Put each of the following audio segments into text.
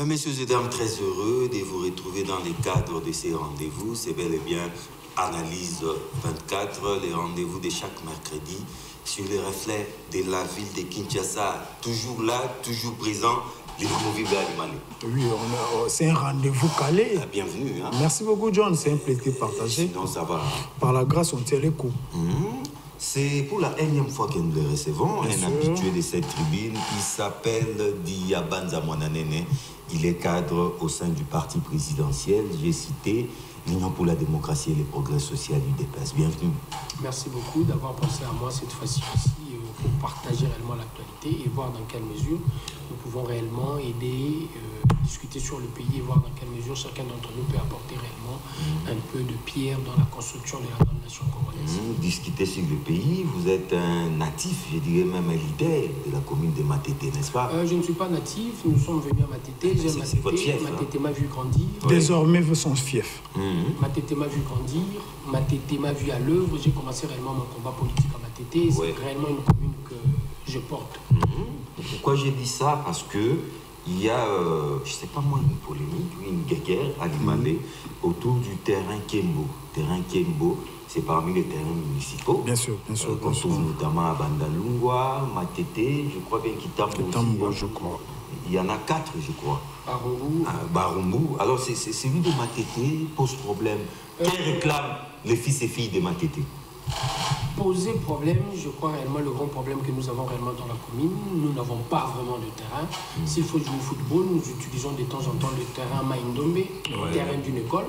Messieurs et dames, très heureux de vous retrouver dans les cadres de ces rendez-vous. C'est bel et bien Analyse 24, les rendez-vous de chaque mercredi sur les reflets de la ville de Kinshasa. Toujours là, toujours présent, les amovibles animaliers. Oui, c'est un rendez-vous calé. Ah, bienvenue. Hein? Merci beaucoup, John. C'est un plaisir partagé. Sinon, ça va. Par la grâce, on tient les coups. C'est pour la énième fois que nous le recevons, un habitué de cette tribune qui s'appelle Diabanza Mwananene. Il est cadre au sein du parti présidentiel. J'ai cité l'Union pour la démocratie et le progrès social UDPS. Bienvenue. Merci beaucoup d'avoir pensé à moi cette fois-ci aussi pour partager réellement l'actualité et voir dans quelle mesure nous pouvons réellement aider, discuter sur le pays et voir dans quelle mesure chacun d'entre nous peut apporter réellement un peu de pierre dans la construction de la nation congolaise. Discuter sur le pays, vous êtes un natif, je dirais même un leader de la commune de Matete, n'est-ce pas? Je ne suis pas natif, nous sommes venus à Matete, j'ai Matete, Matete m'a vu grandir. Désormais, vous son fief. Matete m'a vu grandir, Matete m'a vu à l'œuvre, j'ai commencé réellement mon combat politique à Matete, c'est réellement une commune que je porte. Pourquoi j'ai dit ça? Parce que il y a, je ne sais pas moi, une polémique, une guerre à Limale autour du terrain Kembo. Terrain Kembo, c'est parmi les terrains municipaux. Bien sûr, bien sûr. Qu'on trouve notamment à Bandalungwa, Matete, je crois bien Kitambo aussi. Je crois. Il y en a 4, je crois. Barumbu. Alors, celui de Matete pose problème. Qui réclame les fils et filles de Matete? Poser problème, je crois réellement le grand problème que nous avons réellement dans la commune, nous n'avons pas vraiment de terrain. S'il faut jouer au football, nous utilisons de temps en temps le terrain Maïndombe, le terrain d'une école.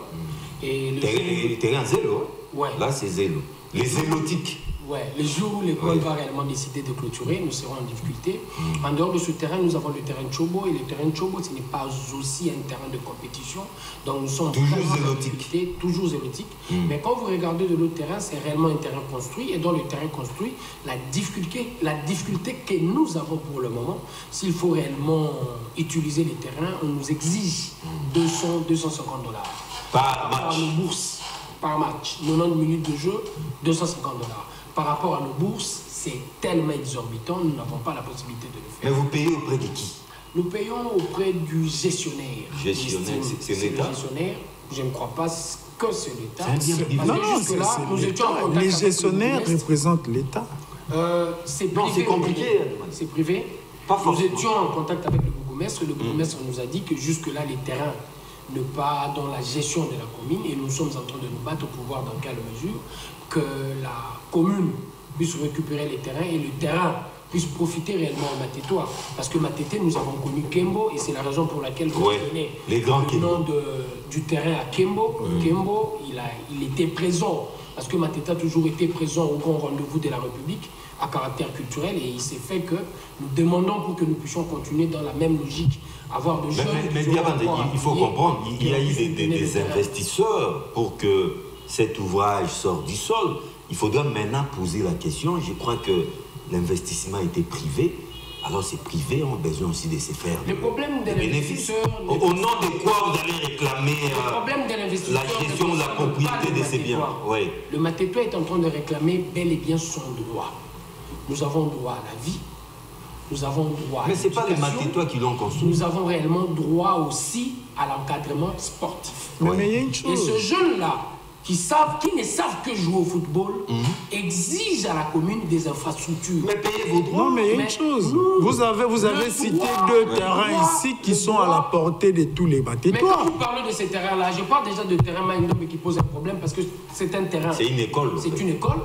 Et le terrain Zélo. Ouais. Là, c'est Zélo. Les zélotiques. Ouais, le jour où l'école va réellement décider de clôturer, nous serons en difficulté. En dehors de ce terrain, nous avons le terrain Chobo. Et le terrain Chobo, ce n'est pas aussi un terrain de compétition. Donc nous sommes toujours zélotiques. Toujours zélotiques. Mais quand vous regardez de l'autre terrain, c'est réellement un terrain construit. Et dans le terrain construit, la difficulté que nous avons pour le moment, s'il faut réellement utiliser les terrains, on nous exige 250 $. Par nos bourses, par match. 90 minutes de jeu, 250 $. Par rapport à nos bourses, c'est tellement exorbitant, nous n'avons pas la possibilité de le faire. Mais vous payez auprès de qui? Nous payons auprès du gestionnaire. Gestionnaire, c'est l'État? Le gestionnaire, je ne crois pas que c'est l'État. Non, les gestionnaires représentent l'État. C'est compliqué. C'est privé. Nous étions en contact avec le bourgmestre. Le bourgmestre nous a dit que jusque-là, les terrains ne pas dans la gestion de la commune et nous sommes en train de nous battre pour voir dans quelle mesure que la commune puisse récupérer les terrains et le terrain puisse profiter réellement à Matete. Parce que Matete, nous avons connu Kembo et c'est la raison pour laquelle vous donnez le nom du terrain à Kembo. Kembo, il était présent parce que Matete a toujours été présent au grand rendez-vous de la République à caractère culturel et il s'est fait que nous demandons pour que nous puissions continuer dans la même logique, avoir de jeunes... Mais il faut comprendre, il y a eu des investisseurs pour que cet ouvrage sorte du sol. Il faudra maintenant poser la question. Je crois que l'investissement était privé. Alors ces privés ont besoin aussi de se faire des bénéfices. Au nom de quoi vous allez réclamer la gestion de la propriété de ces biens? Le Matete est en train de réclamer bel et bien son droit. Nous avons droit à la vie. Nous avons droit à mais ce n'est pas les Matetois qui l'ont construit. Nous avons réellement droit aussi à l'encadrement sportif. Mais il y a une chose. Et ce jeune-là, qui ne savent que jouer au football, exigent à la commune des infrastructures. Mais payez vos droits. Non, mais il y a une chose. Vous avez cité 2 terrains ici qui sont à la portée de tous les Matetois. Mais quand vous parlez de ces terrains-là, je parle déjà de terrain Maïndombe qui pose un problème parce que c'est un terrain. C'est une école. C'est une école.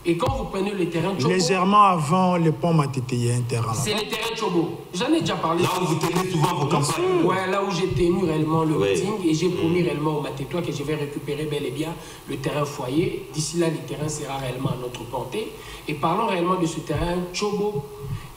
Et quand vous prenez le terrain Chobo... Légèrement avant le pont Matete, il y a un terrain là. C'est le terrain Chobo. J'en ai déjà parlé. Là où vous tenez souvent vos campagnes. Ouais, là où j'ai tenu réellement le meeting et j'ai promis réellement aux Matetois que je vais récupérer bel et bien le terrain foyer. D'ici là, le terrain sera réellement à notre portée. Et parlons réellement de ce terrain Chobo.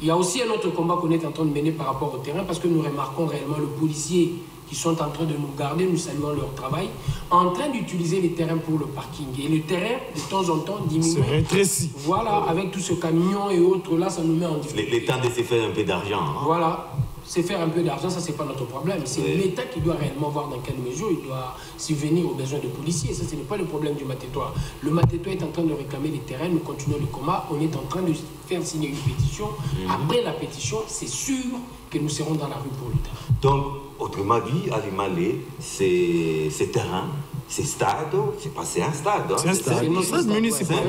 Il y a aussi un autre combat qu'on est en train de mener par rapport au terrain parce que nous remarquons réellement le policier qui sont en train de nous garder, nous saluons leur travail, en train d'utiliser les terrains pour le parking. Et le terrain, de temps en temps, diminue. C'est rétréci. Voilà, avec tout ce camion et autres, là, ça nous met en difficulté. Les temps de se faire un peu d'argent. Hein. Voilà. c'est faire un peu d'argent, ça c'est pas notre problème. C'est l'État qui doit réellement voir dans quelle mesure il doit subvenir aux besoins des policiers. Ça, ce n'est pas le problème du Matétoire. Le Matétoire est en train de réclamer les terrains, nous continuons le combat, on est en train de faire signer une pétition. Après la pétition, c'est sûr que nous serons dans la rue pour le terrain. Donc, autrement dit, Ali Malé, ces terrains, ces stades, c'est pas un stade. Hein, c'est un stade municipal.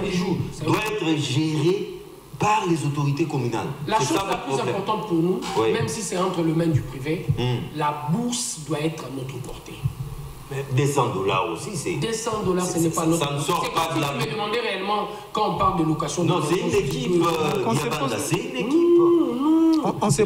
Doit être géré par les autorités communales. La chose la plus importante pour nous, même si c'est entre les mains du privé, la bourse doit être à notre portée. Mais des $100 aussi, c'est... Des $100, ce n'est pas notre... Ça ne sort pas de la... Vous me demandez réellement, quand on parle de location... Non, c'est une équipe. C'est une équipe.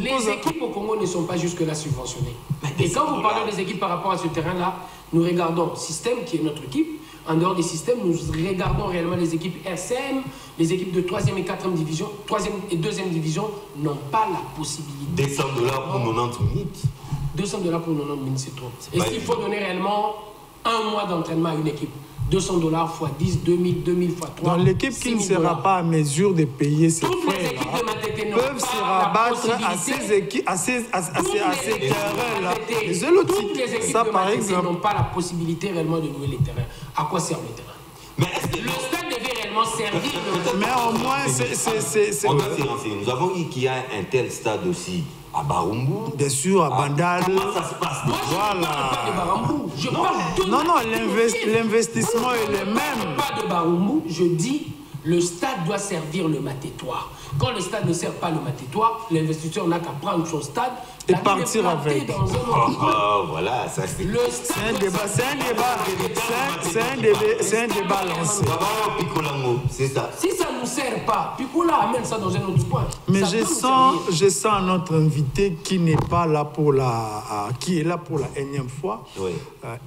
Les équipes au Congo ne sont pas jusque-là subventionnées. Et quand vous parlez des équipes par rapport à ce terrain-là, nous regardons Système, qui est notre équipe. En dehors des systèmes, nous regardons réellement les équipes RCM, les équipes de 3e et 4e division, 3e et 2e division n'ont pas la possibilité. Des $100 pour 90 minutes. $200 pour 90 minutes, c'est trop. Est-ce qu'il faut donner réellement un mois d'entraînement à une équipe? $200 x 10, 2000, 2000 x 3. Dans l'équipe qui ne sera pas à mesure de payer ses frais peuvent se rabattre à ces équipes, à ces terrains-là. Ça, par exemple, n'ont pas la possibilité réellement de louer les terrains. À quoi servent les terrains? Mais le stade devait réellement servir. Mais au moins, c'est... On doit s'y renseigner. Nous avons dit qu'il y a un tel stade aussi à Barumbu. Bien sûr, à Bandal. Comment ça se passe? Je parle de non, l'investissement est le même. Pas de Barumbu, je dis le stade doit servir le Matétoire. Quand le stade ne sert pas le Matétoire, l'investisseur n'a qu'à prendre son stade et partir avec. Voilà, ça c'est... C'est un débat lancé. C'est ça. Si ça ne nous sert pas, Picola amène ça dans un autre point. Mais je sens notre invité qui n'est pas là pour qui est là pour la énième fois,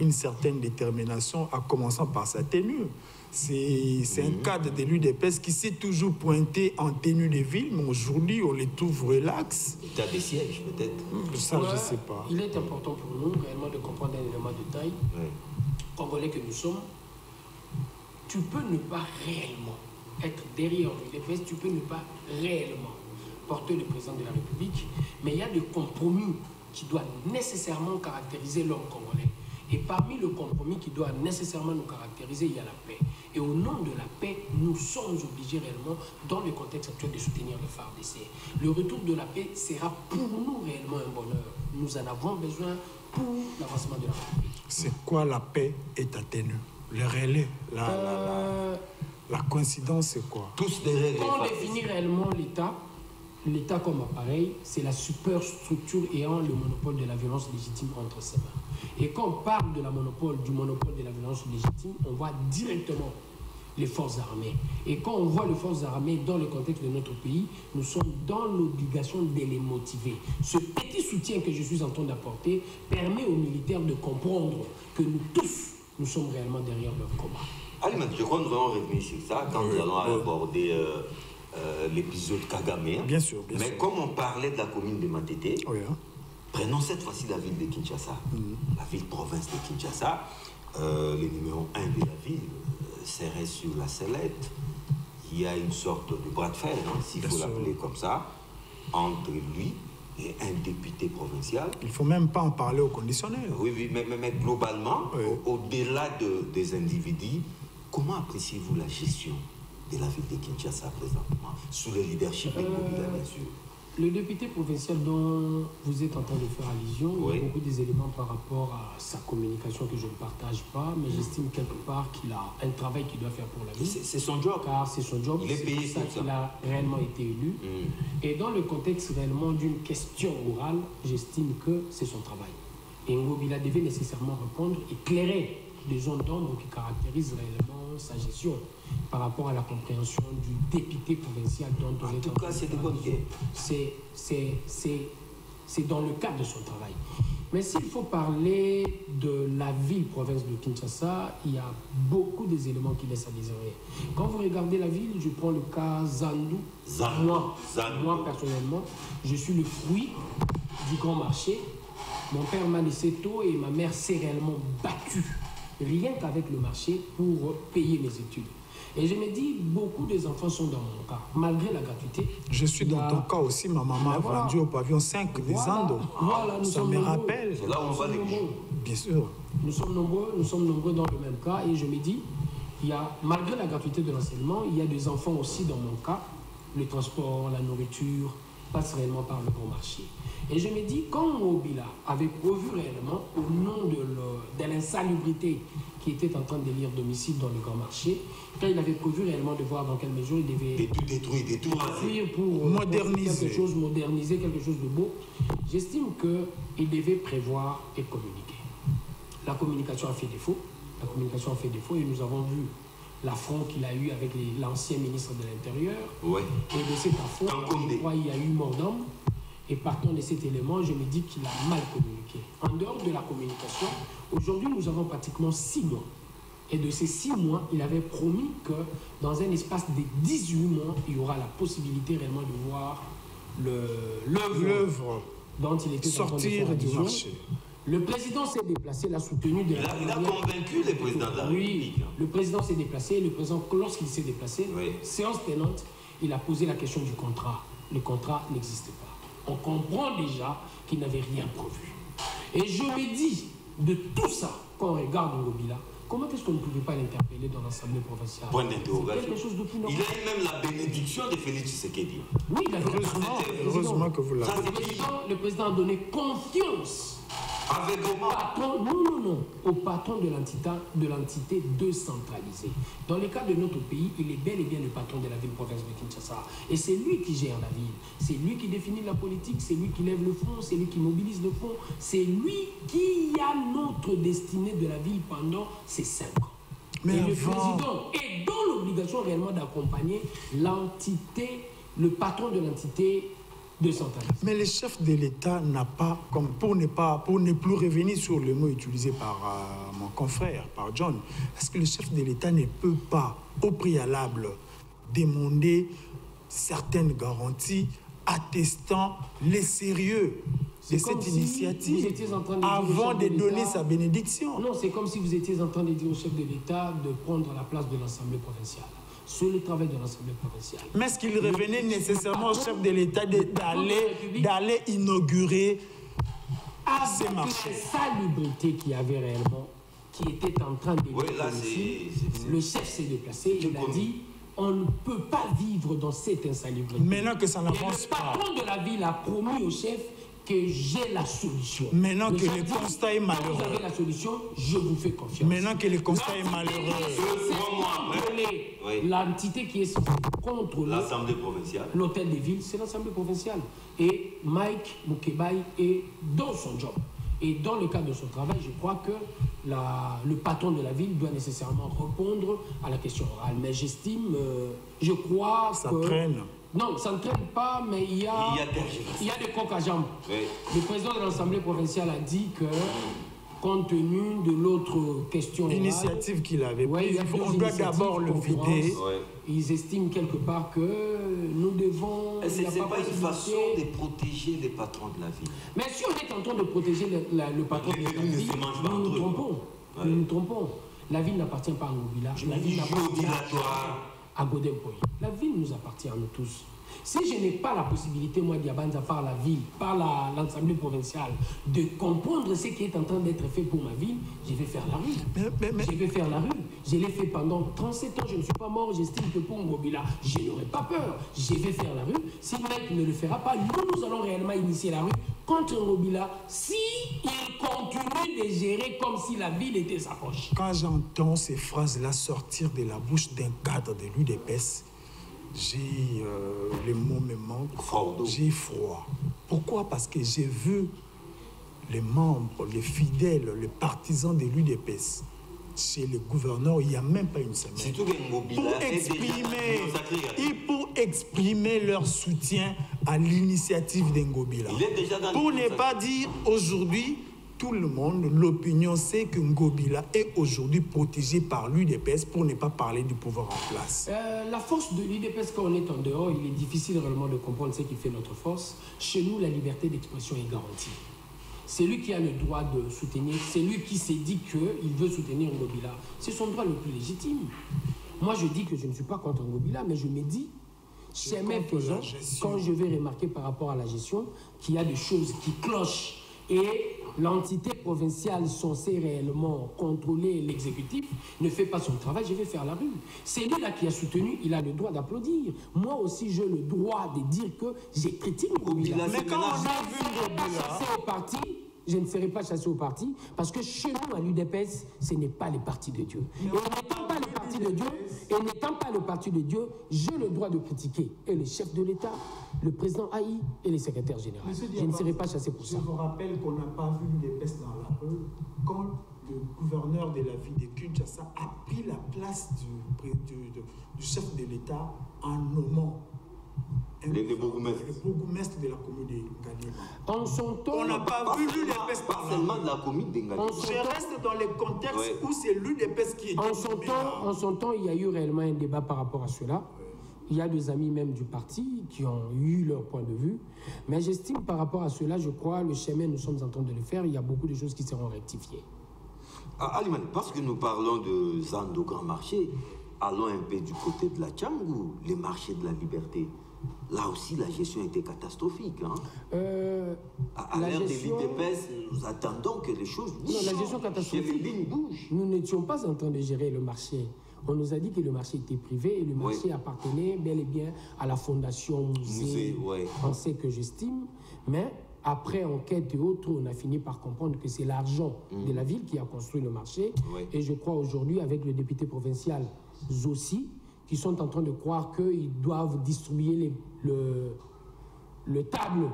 une certaine détermination, en commençant par sa tenue. C'est un cadre de l'UDPS qui s'est toujours pointé en tenue de ville, mais aujourd'hui, on les trouve relax. État des sièges, peut-être. Ça, je ne sais pas. Il est important pour nous, réellement, de comprendre un élément de taille. Congolais que nous sommes, tu peux ne pas réellement être derrière l'UDPS, tu peux ne pas réellement porter le président de la République, mais il y a des compromis qui doivent nécessairement caractériser l'homme congolais. Et parmi le compromis qui doit nécessairement nous caractériser, il y a la paix. Et au nom de la paix, nous sommes obligés réellement, dans le contexte actuel, de soutenir le FARDC. Le retour de la paix sera pour nous réellement un bonheur. Nous en avons besoin pour l'avancement de la République. C'est quoi la paix et ta tenue? Le relais, la coïncidence, c'est quoi? Tous des règles. Quand on définit réellement l'État comme appareil, c'est la superstructure ayant le monopole de la violence légitime entre ses mains. Et quand on parle du monopole de la violence légitime, on voit directement les forces armées. Et quand on voit les forces armées dans le contexte de notre pays, nous sommes dans l'obligation de les motiver. Ce petit soutien que je suis en train d'apporter permet aux militaires de comprendre que nous tous, nous sommes réellement derrière leur combat. Allez, je crois que nous allons revenir sur ça quand nous allons aborder l'épisode Kagame. Bien sûr. Mais comme on parlait de la commune de Matete, prenons cette fois-ci la ville de Kinshasa, la ville-province de Kinshasa. Le numéro 1 de la ville serait sur la sellette. Il y a une sorte de bras de fer, s'il faut l'appeler comme ça, entre lui et un député provincial. Il ne faut même pas en parler au conditionnel. Oui, mais globalement, au-delà des individus, comment appréciez-vous la gestion de la ville de Kinshasa présentement, sous le leadership de Ngobila, bien sûr? Le député provincial dont vous êtes en train de faire allusion, il y a beaucoup des éléments par rapport à sa communication que je ne partage pas, mais j'estime quelque part qu'il a un travail qu'il doit faire pour la ville. C'est son job. Car c'est son job, c'est pour ça qu'il a réellement été élu. Et dans le contexte réellement d'une question orale, j'estime que c'est son travail. Et Ngobila devait nécessairement répondre, éclairer des zones d'ombre qui caractérisent réellement sa gestion par rapport à la compréhension du député provincial dont on est en tout cas, c'est de bonne guerre. C'est dans le cadre de son travail. Mais s'il faut parler de la ville-province de Kinshasa, il y a beaucoup des éléments qui laissent à désirer. Quand vous regardez la ville, je prends le cas Zandu. Moi, personnellement, je suis le fruit du grand marché. Mon père m'a laissé tôt et ma mère s'est réellement battue, rien qu'avec le marché, pour payer mes études. Et je me dis, beaucoup des enfants sont dans mon cas, malgré la gratuité. Je suis dans ton cas aussi, ma maman a vendu au pavillon 5 des Andes. Voilà, ça me rappelle. C'est là où on va les Bien sûr. Nous sommes nombreux dans le même cas. Et je me dis, malgré la gratuité de l'enseignement, il y a des enfants aussi dans mon cas. Le transport, la nourriture passe réellement par le bon marché. Et je me dis, quand Ngobila avait prévu réellement, au nom de l'insalubrité qui était en train de lire domicile dans le grand marché, quand il avait prévu réellement de voir dans quelle mesure il devait tout détruire, pour moderniser quelque chose de beau, j'estime qu'il devait prévoir et communiquer. La communication a fait défaut. Et nous avons vu l'affront qu'il a eu avec l'ancien ministre de l'Intérieur. Ouais. Et de cet affront, je crois qu'il y a eu mort d'homme. Et partant de cet élément, je me dis qu'il a mal communiqué. En dehors de la communication, aujourd'hui, nous avons pratiquement 6 mois. Et de ces 6 mois, il avait promis que dans un espace de 18 mois, il y aura la possibilité réellement de voir l'œuvre dont il était sortir du marché. Le président s'est déplacé, l'a soutenu de la Il a convaincu le président de la République. Le président s'est déplacé. Le président, lorsqu'il s'est déplacé, séance tenante, il a posé la question du contrat. Le contrat n'existe pas. On comprend déjà qu'il n'avait rien prévu. Et je me dis, de tout ça, quand on regarde Ngobila, comment est-ce qu'on ne pouvait pas l'interpeller dans l'Assemblée provinciale? Point d'interrogation. Quelque chose de plus normal. Il a eu même la bénédiction de Félix Tshisekedi. Oui, heureusement que vous l'avez. Le président a donné confiance au patron de l'entité décentralisée. Dans le cas de notre pays, il est bel et bien le patron de la ville-province de Kinshasa. Et c'est lui qui gère la ville. C'est lui qui définit la politique, c'est lui qui lève le front, c'est lui qui mobilise le front. C'est lui qui a notre destinée de la ville pendant ces 5 ans. Mais le président est dans l'obligation réellement d'accompagner l'entité, le patron de l'entité décentralisée. Mais le chef de l'État n'a pas, comme pour ne plus revenir sur le mot utilisé par mon confrère, par John, est-ce que le chef de l'État ne peut pas, au préalable, demander certaines garanties attestant les sérieux de cette initiative avant de donner sa bénédiction? Non, c'est comme si vous étiez en train de dire au chef de l'État de prendre la place de l'Assemblée provinciale. Sur le travail de l'Assemblée provinciale. Mais est-ce qu'il revenait nécessairement au chef de l'État d'aller inaugurer ces marchés? La salubrité qui avait réellement, qui était en train de le chef s'est déplacé, il a dit on ne peut pas vivre dans cette insalubrité. Maintenant que ça n'avance pas. Le patron de la ville a promis au chef que j'ai la solution. Maintenant que le constat est malheureux. Vous avez la solution, je vous fais confiance. Maintenant que le constat est malheureux. L'entité qui est contre l'Assemblée provinciale. L'hôtel des villes, c'est l'Assemblée provinciale. Et Mike Moukebaï est dans son job. Et dans le cadre de son travail, je crois que le patron de la ville doit nécessairement répondre à la question orale. Mais j'estime, je crois que... Ça traîne. Non, ça ne traîne pas, mais il y a des coques à jambes. Oui. Le président de l'Assemblée provinciale a dit que, compte tenu de l'autre question orale... L'initiative qu'il avait prise, on doit d'abord le vider. Ils estiment quelque part que nous devons... Ce n'est pas une façon de protéger les patrons de la ville. Mais si on est en train de protéger le patron de la ville, nous nous trompons. Nous nous trompons. La ville n'appartient pas à Ngobila. La ville n'appartient à Godempoy. La ville nous appartient à nous tous. Si je n'ai pas la possibilité, moi, Diabanza, par la ville, par l'Assemblée provinciale, de comprendre ce qui est en train d'être fait pour ma ville, je vais faire la rue. Je vais faire la rue. Je l'ai fait pendant 37 ans, je ne suis pas mort, j'estime que pour Ngobila, je n'aurai pas peur. Je vais faire la rue. Si le mec ne le fera pas, nous allons réellement initier la rue contre Ngobila si il continue de gérer comme si la ville était sa poche. Quand j'entends ces phrases-là sortir de la bouche d'un cadre de l'UDPS, les mots me manquent, j'ai froid. Pourquoi? Parce que j'ai vu les membres, les fidèles, les partisans de l'UDPS chez le gouverneur il n'y a même pas une semaine. Pour exprimer leur soutien à l'initiative d'Ngobila. Pour ne pas dire aujourd'hui, tout le monde, l'opinion sait que Ngobila est aujourd'hui protégé par l'UDPS pour ne pas parler du pouvoir en place. La force de l'UDPS quand on est en dehors, il est difficile réellement de comprendre ce qui fait notre force. Chez nous, la liberté d'expression est garantie. C'est lui qui a le droit de soutenir, c'est lui qui s'est dit qu'il veut soutenir Ngobila. C'est son droit le plus légitime. Moi, je dis que je ne suis pas contre Ngobila, mais je me dis, chemin faisant, quand je vais remarquer par rapport à la gestion qu'il y a des choses qui clochent et l'entité provinciale censée réellement contrôler l'exécutif ne fait pas son travail, je vais faire la rue. C'est lui là qui a soutenu, il a le droit d'applaudir. Moi aussi, j'ai le droit de dire que j'ai critiqué Ngobila. Mais quand on a vu Ngobila... au parti, je ne serai pas chassé au parti, parce que chez nous, à l'UDPS, ce n'est pas le parti de Dieu. Et n'étant pas le parti de Dieu, j'ai le droit de critiquer et le chef de l'État, le président Haï et les secrétaires généraux. Je ne serai pas chassé pour ça. Je vous rappelle qu'on n'a pas vu l'UDPS dans la rue quand le gouverneur de la ville de Kinshasa a pris la place du chef de l'État en nommant le bourgmestre de la commune de Ngaliema. En son temps, on n'a pas vu l'UDPS pas seulement de la commune de Ngaliema. Je reste dans les contextes où c'est l'UDPS qui est... En son temps, il y a eu réellement un débat par rapport à cela. Il y a des amis même du parti qui ont eu leur point de vue. Mais j'estime par rapport à cela, je crois, le chemin, nous sommes en train de le faire. Il y a beaucoup de choses qui seront rectifiées. Aliman, parce que nous parlons de Zando Grand Marché, allons un peu du côté de la Tchangou, les marchés de la liberté. Là aussi, la gestion était catastrophique. Hein? À l'ère de l'UDPS, nous attendons que les choses bougent. Non, la gestion catastrophique. Nous n'étions pas en train de gérer le marché. On nous a dit que le marché était privé et le marché appartenait bel et bien à la fondation Musée français que j'estime. Mais après enquête et autres, on a fini par comprendre que c'est l'argent de la ville qui a construit le marché. Et je crois aujourd'hui, avec le député provincial Zossi, qui sont en train de croire qu'ils doivent distribuer le table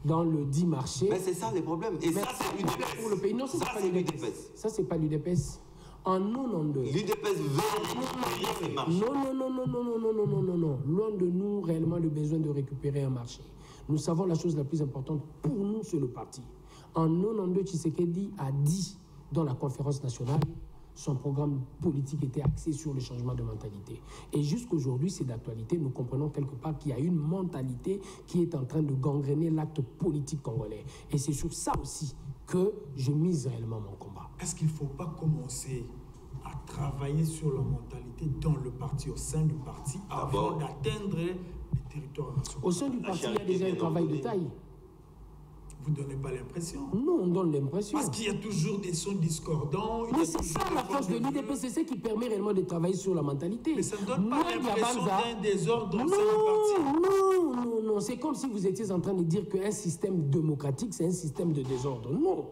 dans le dit marché. Mais c'est ça le problème. Et ça, c'est l'UDPS. Non, ça, c'est pas l'UDPS. Ça, c'est pas l'UDPS. En 92. L'UDPS veut récupérer les marchés. Non. Loin de nous, réellement, le besoin de récupérer un marché. Nous savons la chose la plus importante pour nous, c'est le parti. En 92, Tshisekedi a dit dans la conférence nationale, son programme politique était axé sur le changement de mentalité. Et jusqu'aujourd'hui, c'est d'actualité. Nous comprenons quelque part qu'il y a une mentalité qui est en train de gangréner l'acte politique congolais. Et c'est sur ça aussi que je mise réellement mon combat. Est-ce qu'il ne faut pas commencer à travailler sur la mentalité dans le parti, au sein du parti, avant d'atteindre les territoires nationaux? Au sein du parti, il y a déjà un travail de taille. Vous ne donnez pas l'impression? Non, on donne l'impression. Parce qu'il y a toujours des sons discordants. Mais c'est ça la force de l'UDPS, c'est ce qui permet réellement de travailler sur la mentalité. Mais ça ne donne pas l'impression d'un désordre au sein du parti. Non. C'est comme si vous étiez en train de dire qu'un système démocratique, c'est un système de désordre. Non.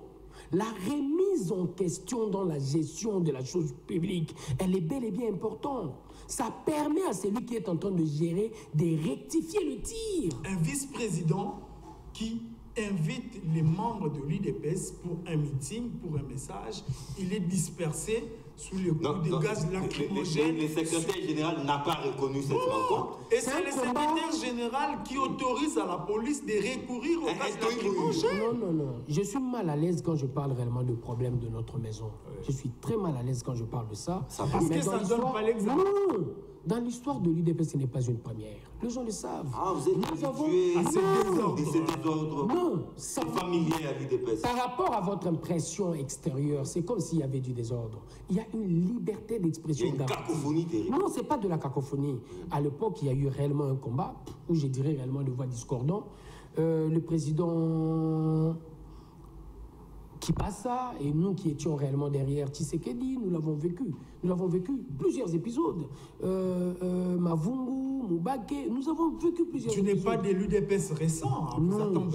La remise en question dans la gestion de la chose publique, elle est bel et bien importante. Ça permet à celui qui est en train de gérer de rectifier le tir. Un vice-président qui invite les membres de l'UDPS pour un meeting, pour un message, il est dispersé sous le coup de gaz lacrymogène. Le secrétaire général n'a pas reconnu cette rencontre. Et c'est le secrétaire général qui autorise à la police de recourir au gaz lacrymogène. Non. Je suis mal à l'aise quand je parle réellement de problèmes de notre maison. Je suis très mal à l'aise quand je parle de ça. Parce que ça ne donne pas l'exemple. Non. Dans l'histoire de l'UDP, ce n'est pas une première. Les gens le savent. Ah, vous êtes habitué à ces désordres. Non. C'est familier à l'UDP. Par rapport à votre impression extérieure, c'est comme s'il y avait du désordre. Il y a une liberté d'expression. Il y a une cacophonie terrible. Non, ce n'est pas de la cacophonie. À l'époque, il y a eu réellement un combat, où je dirais réellement de voix discordantes. Le président qui passa, et nous qui étions réellement derrière Tshisekedi, nous l'avons vécu. Nous l'avons vécu plusieurs épisodes. Mavungu, Moubake, nous avons vécu plusieurs épisodes. Tu n'es pas de l'UDPS récent. Non,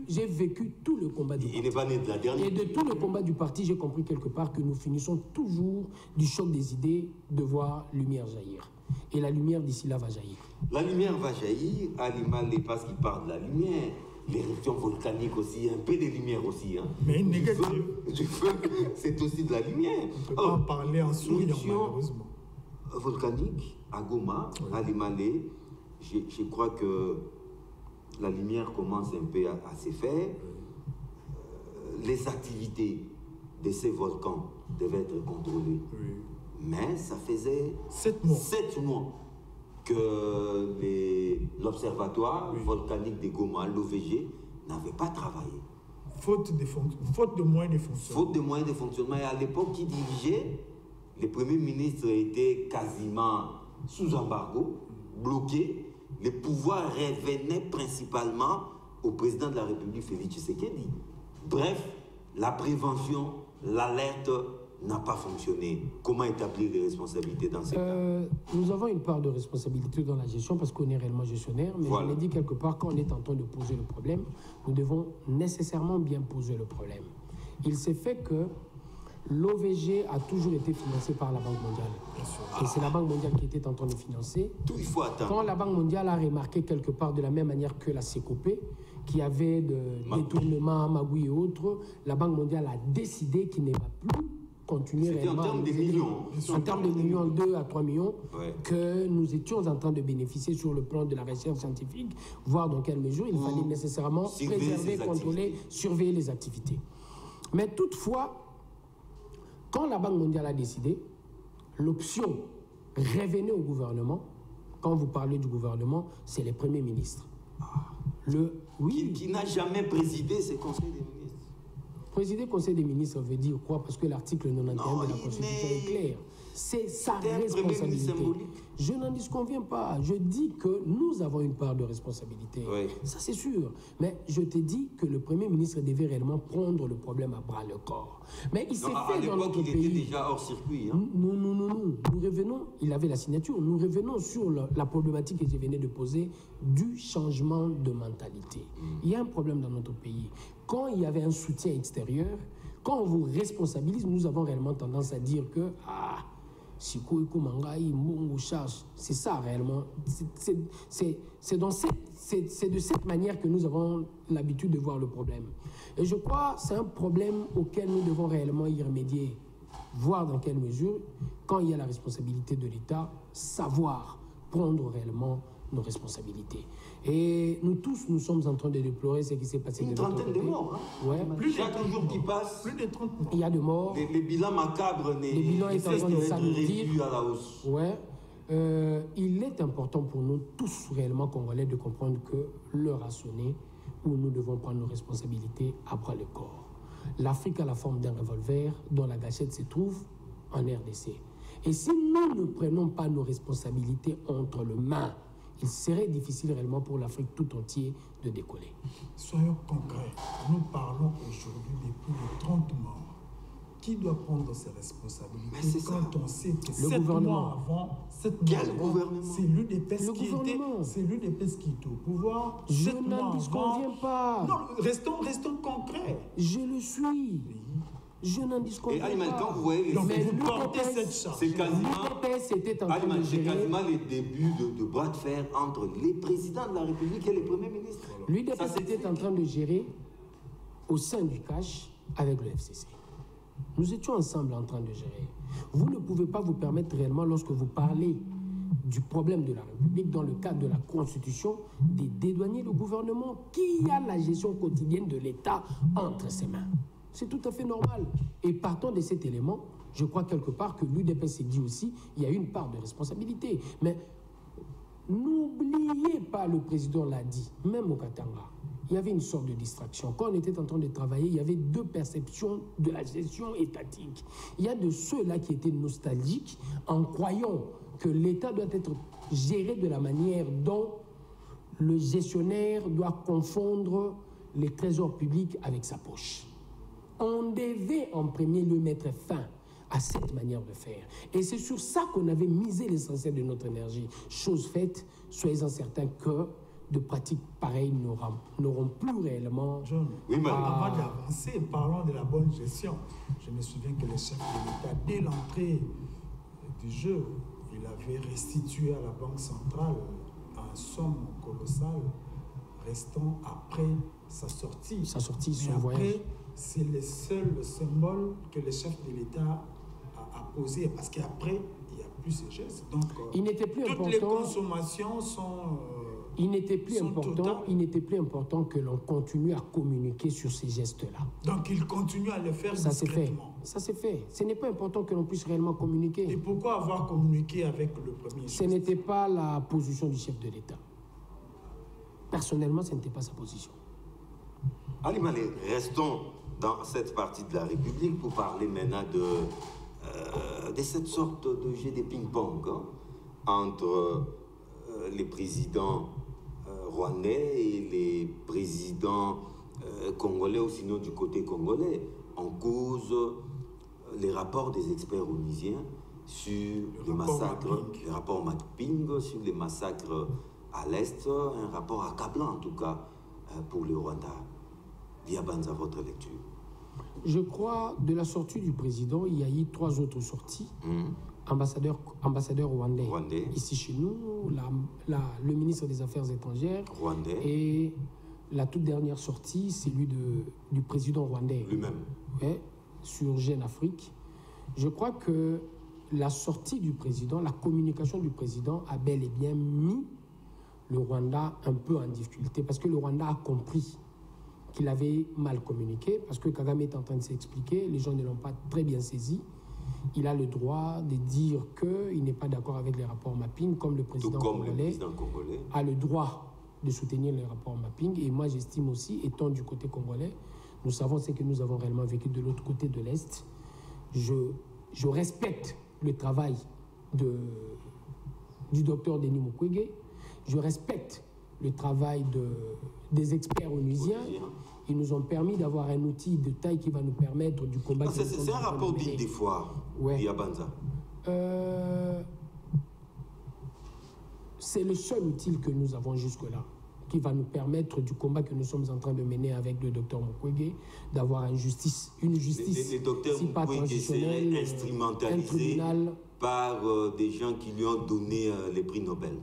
j'ai vécu tout le combat du parti. Il n'est pas né de la dernière. Et de tout le combat du parti, j'ai compris quelque part que nous finissons toujours du choc des idées de voir lumière jaillir. Et la lumière d'ici là va jaillir. La lumière va jaillir, Aliman n'est pas ce qui parle de la lumière. L'éruption volcanique aussi, un peu de lumière aussi. Hein. Mais négatif. Du feu, c'est aussi de la lumière. On ne peut pas en parler en souriant, malheureusement. Volcanique, à Goma, à Limale, je crois que la lumière commence un peu à se faire. Les activités de ces volcans devaient être contrôlées. Oui. Mais ça faisait 7 mois que l'observatoire volcanique de Goma, l'OVG, n'avait pas travaillé. Faute de moyens de fonctionnement. Faute de moyens de fonctionnement. Et à l'époque, qui dirigeait les premiers ministres étaient quasiment sous embargo, bloqués. Les pouvoirs revenaient principalement au président de la République, Félix Tshisekedi. Bref, la prévention, l'alerte n'a pas fonctionné. Comment établir les responsabilités dans ces cas? Nous avons une part de responsabilité dans la gestion parce qu'on est réellement gestionnaire, mais voilà. Je l'ai dit quelque part, quand on est en train de poser le problème, nous devons nécessairement bien poser le problème. Il s'est fait que l'OVG a toujours été financé par la Banque mondiale. Et c'est la Banque mondiale qui était en train de financer. Tout, il faut attendre. Quand la Banque mondiale a remarqué quelque part de la même manière que la CECOPE, qui avait de détournements, magouilles et autres, la Banque mondiale a décidé qu'il ne va plus continuer réellement. En termes de millions. En termes de millions, 2 à 3 millions, que nous étions en train de bénéficier sur le plan de la recherche scientifique, voir dans quelle mesure il fallait nécessairement préserver, contrôler, surveiller les activités. Mais toutefois, quand la Banque mondiale a décidé, l'option revenait au gouvernement. Quand vous parlez du gouvernement, c'est les premiers ministres. Qui n'a jamais présidé ce Conseil des ministres. Présider Conseil des ministres veut dire quoi? Parce que l'article 91 de la Constitution est clair. C'est sa responsabilité. Je n'en disconviens pas. Je dis que nous avons une part de responsabilité. Oui. Ça, c'est sûr. Mais je te dis que le Premier ministre devait réellement prendre le problème à bras le corps. Mais il s'est fait dans notre pays. Il était déjà hors circuit. Hein? Nous revenons, il avait la signature, nous revenons sur la problématique que je venais de poser du changement de mentalité. Il y a un problème dans notre pays. Quand il y avait un soutien extérieur, quand on vous responsabilise, nous avons réellement tendance à dire que c'est ça réellement. C'est de cette manière que nous avons l'habitude de voir le problème. Et je crois que c'est un problème auquel nous devons réellement y remédier. Voir dans quelle mesure, quand il y a la responsabilité de l'État, savoir prendre réellement nos responsabilités. Et nous tous, nous sommes en train de déplorer ce qui s'est passé. Une trentaine de morts. Hein? Ouais. Chaque jour qui passe, plus de 30 morts. Il y a de morts. Les bilans macabres les bilans est en train de s'alourdir à la hausse. Ouais. Il est important pour nous tous réellement congolais de comprendre que l'heure a sonné où nous devons prendre nos responsabilités à bras le corps. L'Afrique a la forme d'un revolver dont la gâchette se trouve en RDC. Et si nous ne prenons pas nos responsabilités entre les mains, il serait difficile réellement pour l'Afrique tout entière de décoller. Soyons concrets. Nous parlons aujourd'hui de plus de 30 morts. Qui doit prendre ses responsabilités quand on sait que 7 mois avant, c'est l'UDPS qui était au pouvoir. Je n'en disconviens pas. Non, restons concrets. Je le suis. Je n'en disconviens pas. Et quand vous voyez donc vous portez cette charge. C'est quasiment les débuts de bras de fer entre les présidents de la République et les premiers ministres. L'UDPS était en train de gérer au sein du CACH avec le FCC. Nous étions ensemble en train de gérer. Vous ne pouvez pas vous permettre réellement, lorsque vous parlez du problème de la République, dans le cadre de la Constitution, de dédouaner le gouvernement qui a la gestion quotidienne de l'État entre ses mains. C'est tout à fait normal. Et partant de cet élément, je crois quelque part que l'UDPS s'est dit aussi, il y a une part de responsabilité. Mais n'oubliez pas, le président l'a dit, même au Katanga, il y avait une sorte de distraction. Quand on était en train de travailler, il y avait deux perceptions de la gestion étatique. Il y a de ceux-là qui étaient nostalgiques en croyant que l'État doit être géré de la manière dont le gestionnaire doit confondre les trésors publics avec sa poche. On devait en premier lieu mettre fin à cette manière de faire. Et c'est sur ça qu'on avait misé l'essentiel de notre énergie. Chose faite, soyez-en certains que de pratiques pareilles n'auront plus réellement... John, avant d'avancer, parlons de la bonne gestion. Je me souviens que le chef de l'État, dès l'entrée du jeu, il avait restitué à la Banque centrale une somme colossale restant après sa sortie. Son voyage. C'est le seul symbole que le chef de l'État a posé, parce qu'après, il n'y a plus ces gestes. Donc, il n'était plus toutes important, les consommations sont... il n'était plus important que l'on continue à communiquer sur ces gestes-là. Donc, il continue à le faire discrètement. Ça s'est fait. Ce n'est pas important que l'on puisse réellement communiquer. Et pourquoi avoir communiqué avec le premier chef? Ce n'était pas la position du chef de l'État. Personnellement, ce n'était pas sa position. Ali Malé, restons dans cette partie de la République pour parler maintenant de cette sorte de jeu de ping-pong entre les présidents rwandais et les présidents congolais, ou sinon du côté congolais, en cause les rapports des experts onusiens sur les massacres, les rapports mapping sur les massacres à l'Est, un rapport accablant en tout cas pour le Rwanda. Liabanza, votre lecture? Je crois, de la sortie du président, il y a eu 3 autres sorties. Ambassadeur rwandais, ici chez nous, le ministre des Affaires étrangères, rwandais. Et la toute dernière sortie, c'est celui du président rwandais. Lui-même. Ouais, sur Jeune Afrique. Je crois que la sortie du président, la communication du président a bel et bien mis le Rwanda un peu en difficulté, parce que le Rwanda a compris qu'il avait mal communiqué, parce que Kagame est en train de s'expliquer, les gens ne l'ont pas très bien saisi. Il a le droit de dire qu'il n'est pas d'accord avec les rapports mapping, comme le président congolais a le droit de soutenir les rapports mapping. Et moi, j'estime aussi, étant du côté congolais, nous savons ce que nous avons réellement vécu de l'autre côté de l'Est. Je respecte le travail du docteur Denis Mukwege. Je respecte le travail des experts onusiens. Ils nous ont permis d'avoir un outil de taille qui va nous permettre du combat. C'est un rapport digne des fois, Liabanza. C'est le seul outil que nous avons jusque-là, qui va nous permettre du combat que nous sommes en train de mener avec le docteur Mukwege, d'avoir une justice les docteurs si pas Mukwege seraient instrumentalisés par des gens qui lui ont donné les prix Nobel.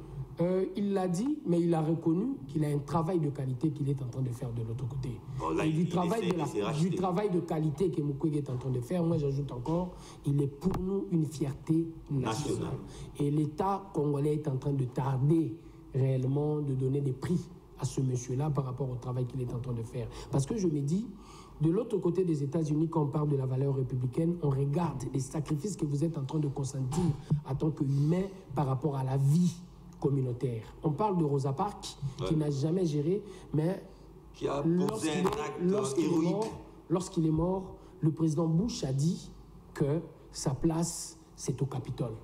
Il l'a dit, mais il a reconnu qu'il a un travail de qualité qu'il est en train de faire de l'autre côté. Bon, là, et du travail de qualité que Mukwege est en train de faire, moi j'ajoute encore, il est pour nous une fierté nationale. Et l'État congolais est en train de tarder réellement de donner des prix à ce monsieur-là par rapport au travail qu'il est en train de faire. Parce que je me dis, de l'autre côté des États-Unis, quand on parle de la valeur républicaine, on regarde les sacrifices que vous êtes en train de consentir en tant qu'humain par rapport à la vie communautaire. On parle de Rosa Parks, qui n'a jamais géré, mais qui a posé un acte héroïque. Lorsqu'il est mort, le président Bush a dit que sa place, c'est au Capitole,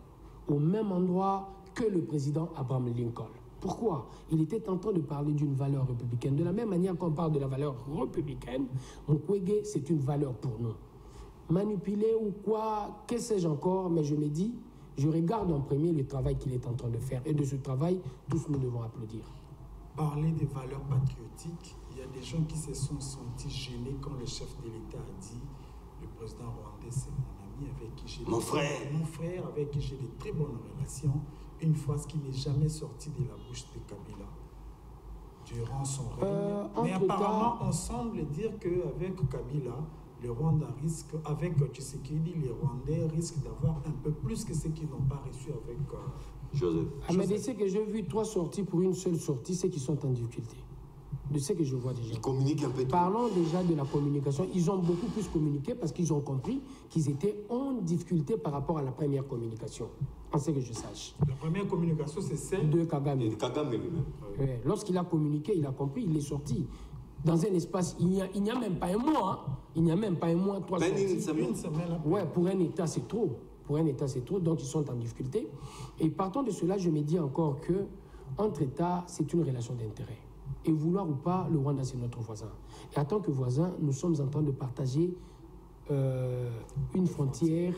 au même endroit que le président Abraham Lincoln. Pourquoi? Il était en train de parler d'une valeur républicaine. De la même manière qu'on parle de la valeur républicaine, Mukwege, c'est une valeur pour nous. Manipuler ou quoi, que sais-je encore, mais je me dis, je regarde en premier le travail qu'il est en train de faire. Et de ce travail, tous nous devons applaudir. Parler des valeurs patriotiques, il y a des gens qui se sont sentis gênés quand le chef de l'État a dit le président rwandais, c'est mon ami avec qui j'ai mon frère avec qui j'ai de très bonnes relations. Une phrase qui n'est jamais sortie de la bouche de Kabila durant son règne. Mais apparemment, on semble dire qu'avec Kabila, le Rwanda risque, avec Tshisekedi, les Rwandais risquent d'avoir un peu plus que ceux qui n'ont pas reçu avec Joseph. Mais de ce que j'ai vu, 3 sorties pour une seule sortie, c'est qu'ils sont en difficulté. De ce que je vois déjà. Ils communiquent un peu. Parlons déjà de la communication. Ils ont beaucoup plus communiqué parce qu'ils ont compris qu'ils étaient en difficulté par rapport à la première communication. En ce que je sache. La première communication, c'est celle de Kagame. De Kagame lui-même. Ouais. Lorsqu'il a communiqué, il a compris, il est sorti. Dans un espace, il n'y a même pas un mois. Hein. Il n'y a même pas un mois, 3 sorties. Une semaine. Ouais, pour un État, c'est trop. Pour un État, c'est trop. Donc, ils sont en difficulté. Et partant de cela, je me dis encore que entre États, c'est une relation d'intérêt. Et vouloir ou pas, le Rwanda, c'est notre voisin. Et en tant que voisin, nous sommes en train de partager une frontière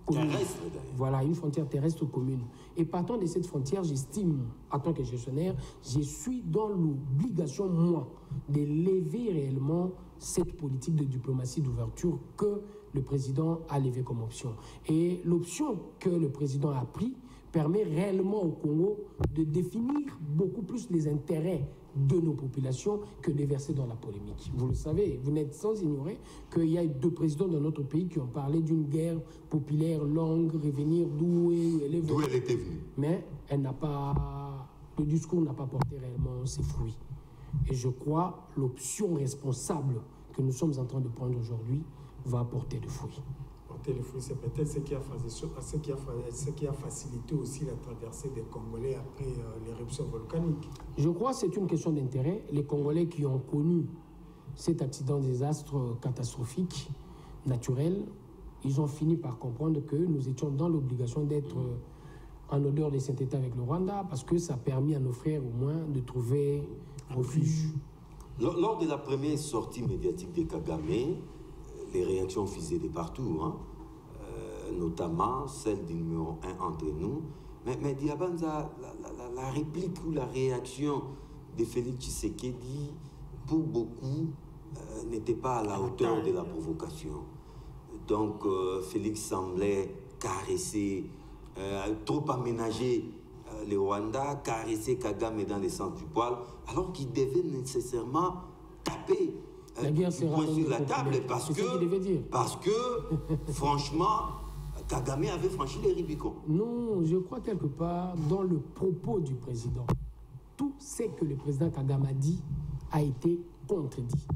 commune. Terrestre, voilà, une frontière terrestre commune. Et partant de cette frontière, j'estime, en tant que gestionnaire, je suis dans l'obligation, moi, de lever réellement cette politique de diplomatie d'ouverture que le président a levée comme option. Et l'option que le président a prise permet réellement au Congo de définir beaucoup plus les intérêts de nos populations que de verser dans la polémique. Vous le savez, vous n'êtes sans ignorer qu'il y a 2 présidents dans notre pays qui ont parlé d'une guerre populaire longue, revenir d'où elle était venue. Mais le discours n'a pas porté réellement ses fruits. Et je crois l'option responsable que nous sommes en train de prendre aujourd'hui va porter de fruits. Porter les fruits, c'est peut-être ce qui a facilité aussi la traversée des Congolais après l'éruption volcanique. Je crois que c'est une question d'intérêt. Les Congolais qui ont connu cet accident désastre catastrophique, naturel, ils ont fini par comprendre que nous étions dans l'obligation d'être en odeur de sainteté avec le Rwanda, parce que ça a permis à nos frères au moins de trouver refuge. Lors de la première sortie médiatique de Kagame, les réactions fusaient de partout, hein? Notamment celle du numéro 1 entre nous. Mais Diabanza, la réplique ou la réaction de Félix Tshisekedi, pour beaucoup, n'était pas à la hauteur de la provocation. Donc, Félix semblait caresser, trop aménager le Rwanda, caresser Kagame dans le sens du poil, alors qu'il devait nécessairement taper du poing sur la table parce que, franchement, Kagame avait franchi les Rubicons. Non, je crois quelque part dans le propos du président. Tout ce que le président Kagame a dit a été contredit,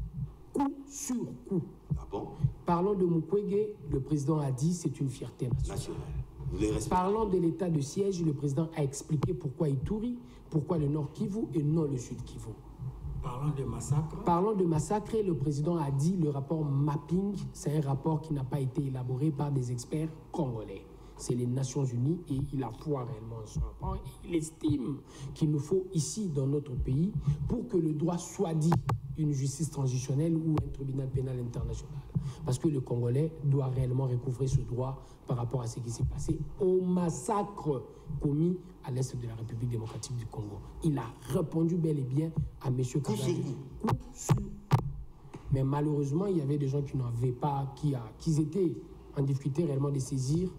coup sur coup. Ah bon? Parlons de Mukwege, le président a dit c'est une fierté nationale. Parlons de l'état de siège, le président a expliqué pourquoi Ituri, pourquoi le Nord Kivu et non le Sud Kivu. Parlons de massacre. Parlons de massacre, le président a dit le rapport mapping, c'est un rapport qui n'a pas été élaboré par des experts congolais. C'est les Nations Unies et il a foi réellement en ce rapport. Et il estime qu'il nous faut ici, dans notre pays, pour que le droit soit dit, une justice transitionnelle ou un tribunal pénal international. Parce que le Congolais doit réellement recouvrer ce droit par rapport à ce qui s'est passé au massacre commis à l'est de la République démocratique du Congo. Il a répondu bel et bien à M. Kagame. Coup sur coup. Mais malheureusement, il y avait des gens qui n'avaient pas, qui étaient en difficulté réellement de saisir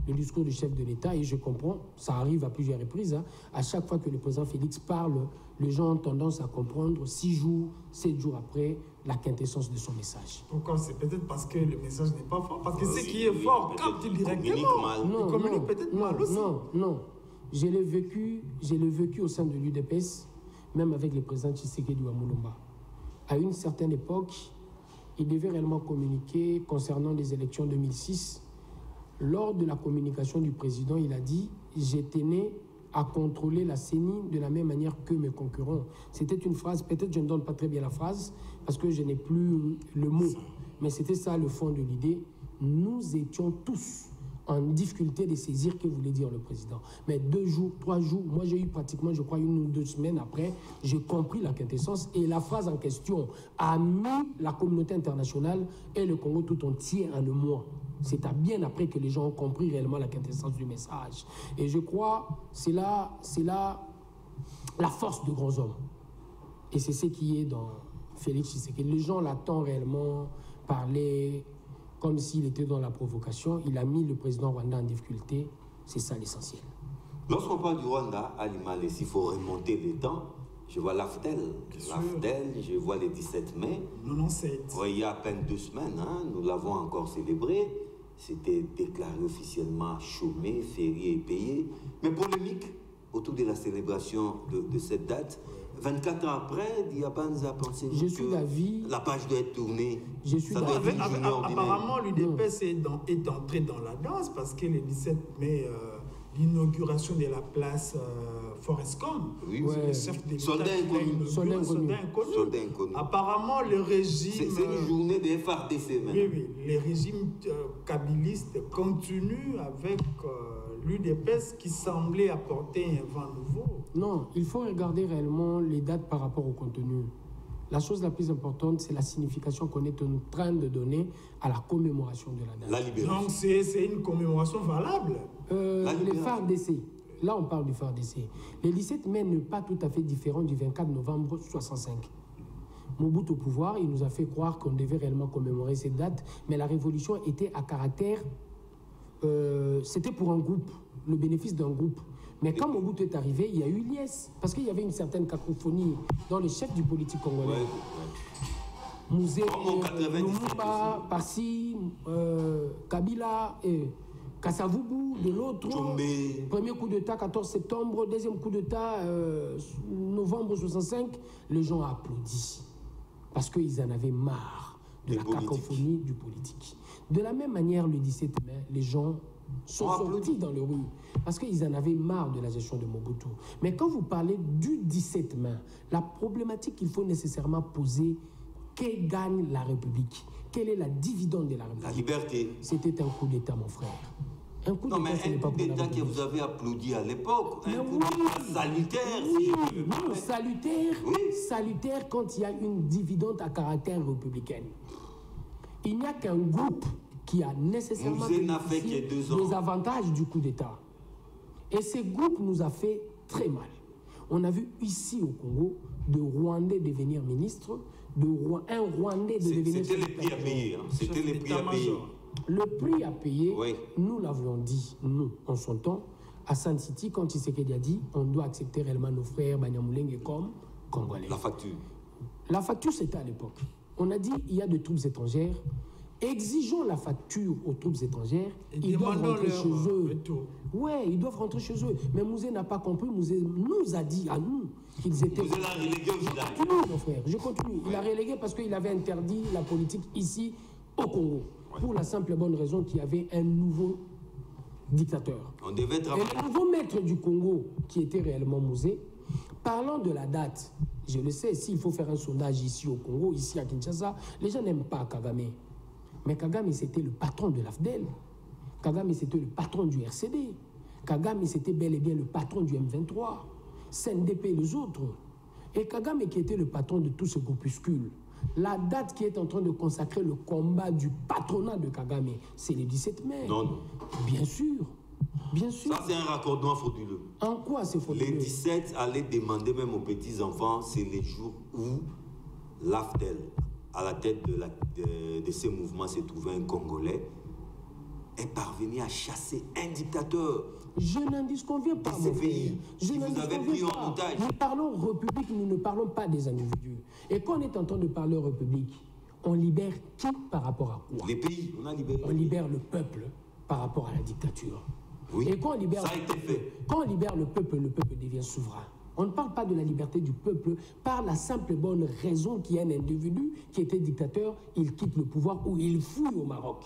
le discours du chef de l'État, et je comprends, ça arrive à plusieurs reprises, hein. À chaque fois que le président Félix parle, les gens ont tendance à comprendre 6 jours, 7 jours après la quintessence de son message. Pourquoi? C'est peut-être parce que le message n'est pas fort, parce que ce qui est fort capte directement. Non, communique peut-être mal aussi. Non. Je l'ai vécu au sein de l'UDPS, même avec le président Tshisekedi Wamulumba. À une certaine époque, il devait réellement communiquer concernant les élections 2006. Lors de la communication du président, il a dit « Je tenais à contrôler la CENI de la même manière que mes concurrents ». C'était une phrase, peut-être je ne donne pas très bien la phrase, parce que je n'ai plus le mot. Mais c'était ça le fond de l'idée. Nous étions tous en difficulté de saisir ce que voulait dire le président. Mais 2 jours, 3 jours, moi j'ai eu pratiquement, je crois, 1 ou 2 semaines après, j'ai compris la quintessence et la phrase en question a mis la communauté internationale et le Congo tout entier en émoi. C'est bien après que les gens ont compris réellement la quintessence du message. Et je crois c'est là la force de grands hommes. Et c'est ce qui est dans Félix Tshisekedi. Les gens l'attendent réellement parler comme s'il était dans la provocation. Il a mis le président rwandais en difficulté. C'est ça l'essentiel. Lorsqu'on parle du Rwanda, à Limales, il faut remonter les temps. Je vois l'AFDEL. L'AFDEL, je vois le 17 mai. 97. Il y a à peine 2 semaines, hein, nous l'avons encore célébré. C'était déclaré officiellement chômé, férié et payé. Mais polémique autour de la célébration de cette date. 24 ans après, Diabanza a pensé que la page doit être tournée. Apparemment, l'UDPS est entré dans la danse parce que le 17 mai, l'inauguration de la place Forescom, le chef de l'État, soldat inconnu. Apparemment, le régime... C'est une journée de FARDC même. Oui, le régime kabiliste continue avec l'UDPS qui semblait apporter un vent nouveau. Non, il faut regarder réellement les dates par rapport au contenu. La chose la plus importante, c'est la signification qu'on est en train de donner à la commémoration de la date. La libération. Donc c'est une commémoration valable. Les FARDC. Là, on parle du FARDC. Le 17 mai n'est pas tout à fait différent du 24 novembre 65. Mobutu au pouvoir, il nous a fait croire qu'on devait réellement commémorer cette date, mais la révolution était à caractère... c'était pour un groupe, le bénéfice d'un groupe. Mais quand Mobutu est arrivé, il y a eu liesse, parce qu'il y avait une certaine cacophonie dans les chefs du politique congolais. Mouzé, Lumumba, Passi, Kabila, Kassavubu, de l'autre. Premier coup d'État, 14 septembre. Deuxième coup d'État, novembre 65. Les gens ont applaudi. Parce qu'ils en avaient marre de la cacophonie du politique. De la même manière, le 17 mai, les gens sont sortis dans les rues. Parce qu'ils en avaient marre de la gestion de Mobutu. Mais quand vous parlez du 17 mai, la problématique qu'il faut nécessairement poser Que gagne la République? Quelle est la dividende de la République? La liberté. C'était un coup d'État, mon frère. Un coup non, mais un coup d'État que vous avez applaudi à l'époque. Un coup d'État salutaire. Oui, si non, salutaire, oui. Salutaire quand il y a une dividende à caractère républicain. Il n'y a qu'un groupe qui a nécessairement bénéficié des avantages du coup d'État. Et ce groupe nous a fait très mal. On a vu ici au Congo de Rwandais devenir ministre, un Rwandais de devenir... C'était les prix à payer. C'était les prix à payer. Le prix à payer, oui. Nous l'avions dit, nous, en son temps, à Sun City, quand Tshisekedi a dit, on doit accepter réellement nos frères Banyamulenge comme Congolais. La facture. La facture, c'était à l'époque. On a dit, il y a des troupes étrangères, exigeons la facture aux troupes étrangères, ils doivent rentrer chez eux. Oui, ils doivent rentrer chez eux. Mais Mouzé n'a pas compris, Mouzé nous a dit à nous qu'ils étaient... Mouzé l'a relégué au village. Je continue, mon frère, je continue. Il a relégué parce qu'il avait interdit la politique ici, au Congo. Pour la simple et bonne raison qu'il y avait un nouveau dictateur. On devait travailler. Et le nouveau maître du Congo, qui était réellement Mouzé, parlant de la date, je le sais, s'il faut faire un sondage ici au Congo, ici à Kinshasa, les gens n'aiment pas Kagame. Mais Kagame, c'était le patron de l'AFDEL. Kagame, c'était le patron du RCD. Kagame, c'était bel et bien le patron du M23. CNDP et les autres. Et Kagame, qui était le patron de tous ces groupuscules. La date qui est en train de consacrer le combat du patronat de Kagame, c'est le 17 mai. Non, non. Bien sûr. Bien sûr. Ça, c'est un raccordement frauduleux. En quoi c'est frauduleux? Les 17 allaient demander même aux petits-enfants, c'est les jours où l'AFDEL, à la tête de ces mouvements, s'est trouvé un Congolais, est parvenu à chasser un dictateur. Je n'en disconviens pas, mon frère. Je n'en disconviens pas. Nous parlons République, nous ne parlons pas des individus. Et quand on est en train de parler République, on libère qui par rapport à quoi? Les pays, on a libéré. On libère le peuple par rapport à la dictature. Oui, et quand on libère, ça a été fait. Quand on libère le peuple devient souverain. On ne parle pas de la liberté du peuple par la simple et bonne raison qu'il y a un individu qui était dictateur, il quitte le pouvoir ou il fouille au Maroc.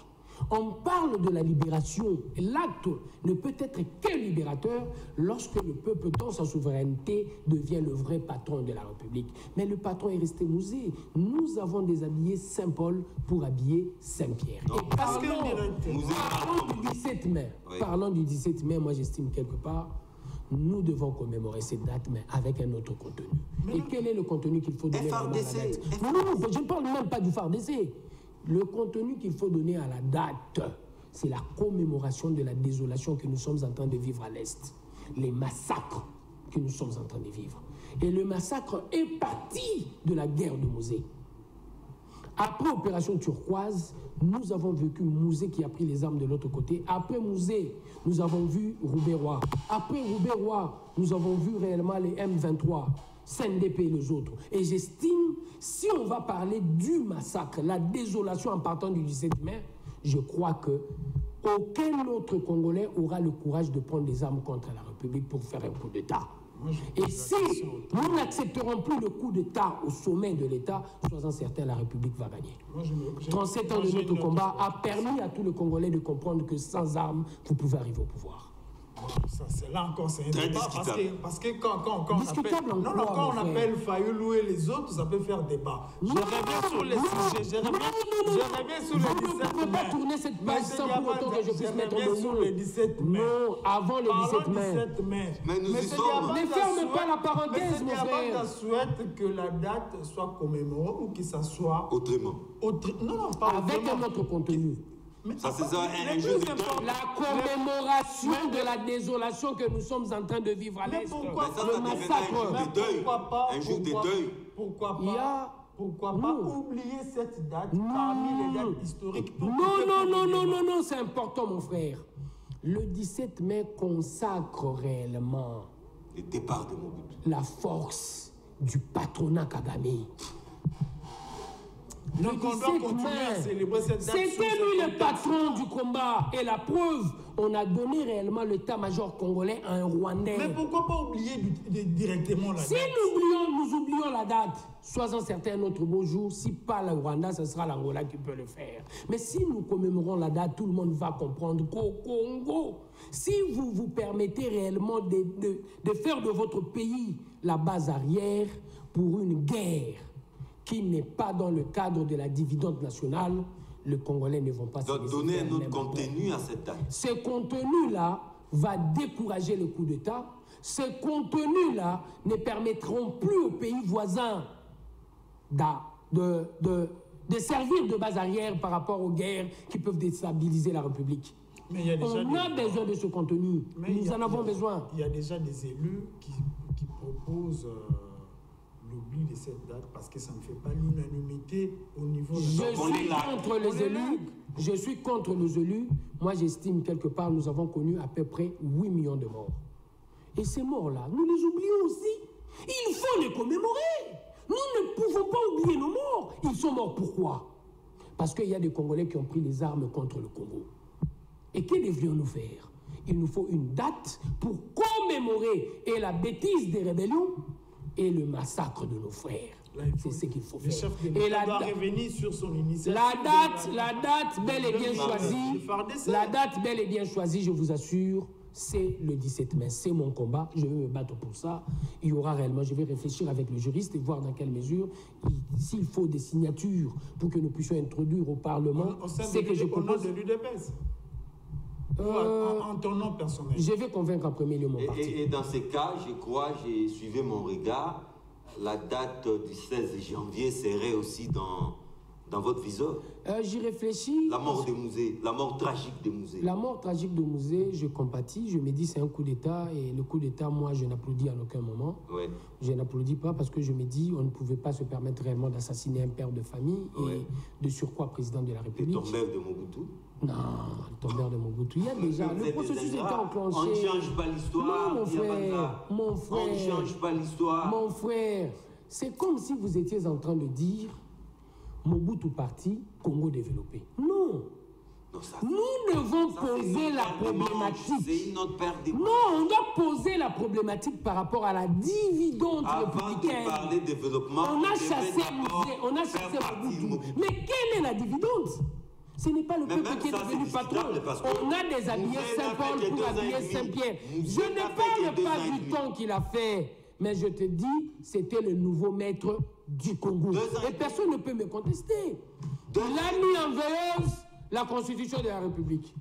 On parle de la libération. L'acte ne peut être que libérateur lorsque le peuple, dans sa souveraineté, devient le vrai patron de la République. Mais le patron est resté Mouzé. Nous avons déshabillé Saint-Paul pour habiller Saint-Pierre. Et parlons du 17 mai. Oui. Parlons du 17 mai, moi j'estime quelque part, nous devons commémorer cette date, mais avec un autre contenu. Et quel est le contenu qu'il faut donner à la date? Non, je ne parle même pas du FARDC. Le contenu qu'il faut donner à la date, c'est la commémoration de la désolation que nous sommes en train de vivre à l'Est. Les massacres que nous sommes en train de vivre. Et le massacre est parti de la guerre de Mouzé. Après Opération Turquoise, nous avons vécu Mouzé qui a pris les armes de l'autre côté. Après Mouzé, nous avons vu Roubaix-Roi. Après Roubaix-Roi, nous avons vu réellement les M23. CNDP et les autres. Et j'estime, si on va parler du massacre, la désolation en partant du 17 mai, je crois que aucun autre Congolais aura le courage de prendre des armes contre la République pour faire un coup d'État. Et si nous n'accepterons plus le coup d'État au sommet de l'État, soyons certains, la République va gagner. 37 ans de notre combat a permis à tous les Congolais de comprendre que sans armes, vous pouvez arriver au pouvoir. Là encore, c'est un débat parce que quand on appelle Fayoulou et les autres, ça peut faire débat. Je reviens sur les sujets. Je reviens sur le 17 mai. Je ne peux pas tourner cette page sans pour autant que je puisse mettre mon nom. Le 17 mai. Non, avant le 17 mai. Mais nous y sommes. Ne ferme pas la parenthèse, mon frère. Je souhaite que la date soit commémorée ou que ça soit autrement. Non, pas avec un autre contenu. Ça, c'est ça, un jeu de la commémoration de la désolation que nous sommes en train de vivre à l'Est. Le massacre. Un jour de deuil. Pourquoi pas oublier cette date parmi les dates historiques? Non, c'est important, mon frère. Le 17 mai consacre réellement le départ de Mobutu, la force du patronat Kagame. Donc on doit continuer à célébrer cette date. C'était lui le patron du combat. Et la preuve, on a donné réellement l'état-major congolais à un Rwandais. Mais pourquoi pas oublier directement la date? Si nous oublions la date, soyons certains, notre beau jour, si pas le Rwanda, ce sera l'Angola qui peut le faire. Mais si nous commémorons la date, tout le monde va comprendre qu'au Congo, si vous vous permettez réellement de faire de votre pays la base arrière pour une guerre qui n'est pas dans le cadre de la dividende nationale, les Congolais ne vont pas se laisser donner faire un autre contenu à cette date. Ce contenu-là va décourager le coup d'État. Ces contenus-là ne permettront plus aux pays voisins de servir de base arrière par rapport aux guerres qui peuvent déstabiliser la République. Mais il y a déjà on a besoin de ce contenu. Nous en avons besoin. Il y a déjà des élus qui proposent l'oubli de cette date parce que ça ne fait pas l'unanimité au niveau de Je suis contre les élus. Moi, j'estime quelque part, nous avons connu à peu près 8 millions de morts. Et ces morts-là, nous les oublions aussi. Il faut les commémorer. Nous ne pouvons pas oublier nos morts. Ils sont morts pourquoi? Parce qu'il y a des Congolais qui ont pris les armes contre le Congo. Et que devrions-nous faire? Il nous faut une date pour commémorer et la bêtise des rébellions et le massacre de nos frères. C'est ce qu'il faut faire. Le chef de l'État doit revenir sur son initiative. La date bel et bien choisie. La date bel et bien choisie, je vous assure, c'est le 17 mai. C'est mon combat. Je vais me battre pour ça. Il y aura réellement, je vais réfléchir avec le juriste et voir dans quelle mesure, s'il faut des signatures pour que nous puissions introduire au Parlement. C'est que je propose de l'UDPS. En ton nom personnel. Je vais convaincre en premier lieu mon parti. Et dans ces cas, je crois, j'ai suivi mon regard, la date du 16 janvier serait aussi dans votre viseur. J'y réfléchis. La mort des musées, la mort tragique des musées. La mort tragique des musées, je compatis. Je me dis c'est un coup d'État et le coup d'État, moi, je n'applaudis en aucun moment. Ouais. Je n'applaudis pas parce que je me dis on ne pouvait pas se permettre réellement d'assassiner un père de famille et de surcroît président de la République. Le tombeur de Mobutu. Non, le tombeur de Mobutu. Il y a déjà le processus était enclenché. On ne change pas l'histoire. Non, mon frère. On ne change pas l'histoire. Mon frère, c'est comme si vous étiez en train de dire Mobutu parti, Congo développé. Non. Nous devons poser la problématique. C'est une autre paire de Non, on doit poser la problématique par rapport à la dividende républicaine. Avant de parler développement, on a chassé Mobutu. Mais quelle est la dividende? Ce n'est pas le peuple qui est devenu patron. On a déshabillé Saint-Paul pour habiller Saint-Pierre. Je ne parle pas du temps qu'il a fait. Mais je te dis, c'était le nouveau maître du Congo. Et personne ne peut me contester. Il a mis en veilleuse la constitution de la République.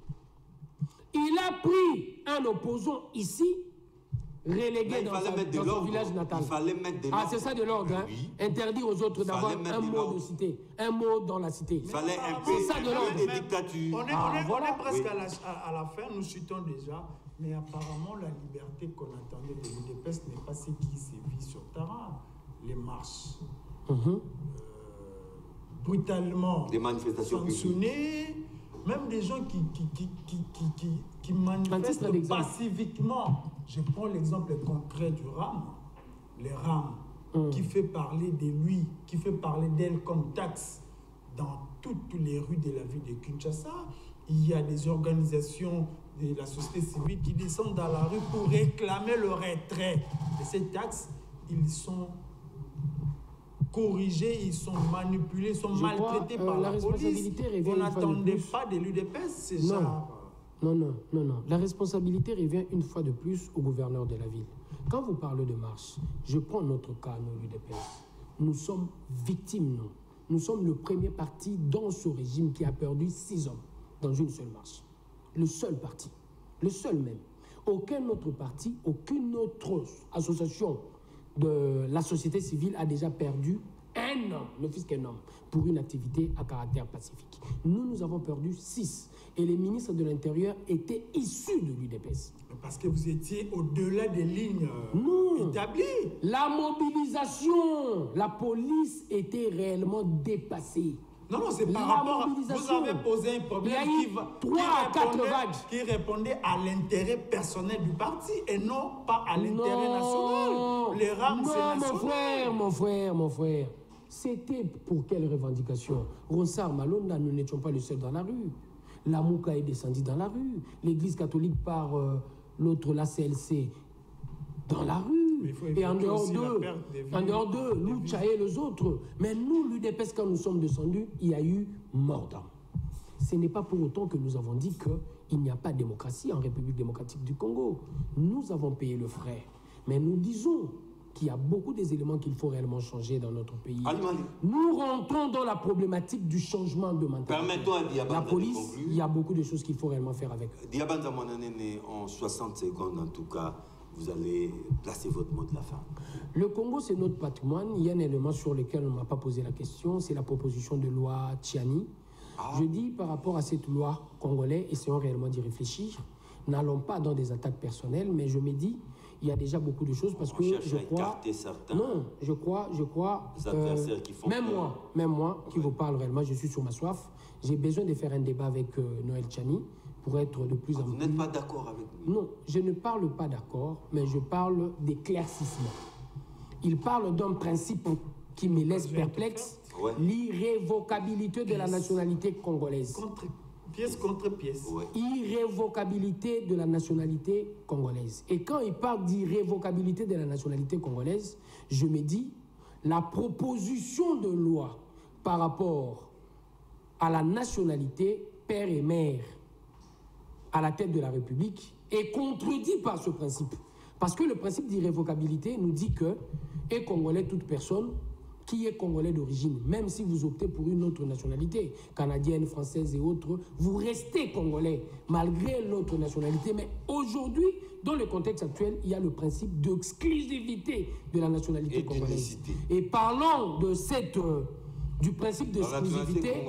Il a pris un opposant ici, relégué dans son village natal. Il fallait mettre de l'ordre. Ah, c'est ça de l'ordre, hein? Oui. Interdire aux autres d'avoir un mot de cité, un mot dans la cité. Il fallait un peu de dictature. On est presque à la fin, nous chutons déjà. Mais apparemment, la liberté qu'on attendait de l'UDPS n'est pas ce qui s'est vu sur terrain. Les marches brutalement des manifestations sanctionnées, même des gens qui manifestent pacifiquement. Je prends l'exemple concret du RAM. Les RAM, qui fait parler de lui, qui fait parler d'elle comme taxe dans toutes les rues de la ville de Kinshasa. Il y a des organisations de la société civile qui descendent dans la rue pour réclamer le retrait de ces taxes. Ils sont corrigés, ils sont manipulés, ils sont maltraités par la police. On n'attendait pas de l'UDPS, c'est ça. Non. La responsabilité revient une fois de plus au gouverneur de la ville. Quand vous parlez de marche, je prends notre cas, nous, l'UDPS. Nous sommes victimes, nous. Nous sommes le premier parti dans ce régime qui a perdu 6 hommes dans une seule marche. Le seul parti. Le seul même. Aucun autre parti, aucune autre association de la société civile a déjà perdu un homme, ne fût-ce qu'un homme, pour une activité à caractère pacifique. Nous avons perdu 6. Et les ministres de l'Intérieur étaient issus de l'UDPS. Parce que vous étiez au-delà des lignes établies. La mobilisation, la police était réellement dépassée. Non, c'est par rapport à... Vous avez posé un problème qui répondait à l'intérêt personnel du parti et non pas à l'intérêt national. Les rames, c'est national. Mon frère. C'était pour quelle revendication? Ronsard Malonda, nous n'étions pas les seuls dans la rue. La Mouka est descendue dans la rue. L'Église catholique par l'autre, la CLC, dans la rue. Et en dehors d'eux, nous tchaillons les autres. Mais nous, l'UDPS, quand nous sommes descendus, il y a eu mort d'homme. Ce n'est pas pour autant que nous avons dit qu'il n'y a pas de démocratie en République démocratique du Congo. Nous avons payé le frais. Mais nous disons qu'il y a beaucoup des éléments qu'il faut réellement changer dans notre pays. Nous rentrons dans la problématique du changement de mentalité. Permettons à Diabanda la police, il y a beaucoup de choses qu'il faut réellement faire avec. Diabanda Monanene, en 60 secondes en tout cas, vous allez placer votre mot de la fin. Le Congo, c'est notre patrimoine. Il y a un élément sur lequel on ne m'a pas posé la question, c'est la proposition de loi Tchiani. Je dis par rapport à cette loi congolais, essayons réellement d'y réfléchir. N'allons pas dans des attaques personnelles, mais je me dis, il y a déjà beaucoup de choses parce que je crois... Non, je crois... Les adversaires qui font même moi, qui vous parle réellement, je suis sur ma soif. J'ai besoin de faire un débat avec Noël Tchiani pour être de plus en plus... Vous n'êtes pas d'accord avec lui? Non, je ne parle pas d'accord, mais je parle d'éclaircissement. Il parle d'un principe qui me laisse perplexe. Ouais. L'irrévocabilité de la nationalité congolaise. Pièce contre pièce. Ouais. Irrévocabilité de la nationalité congolaise. Et quand il parle d'irrévocabilité de la nationalité congolaise, je me dis, la proposition de loi par rapport à la nationalité père et mère à la tête de la République est contredit par ce principe. Parce que le principe d'irrévocabilité nous dit que est congolais toute personne qui est congolais d'origine, même si vous optez pour une autre nationalité, canadienne, française et autres, vous restez congolais, malgré l'autre nationalité. Mais aujourd'hui, dans le contexte actuel, il y a le principe d'exclusivité de la nationalité congolaise. Et parlant de du principe d'exclusivité,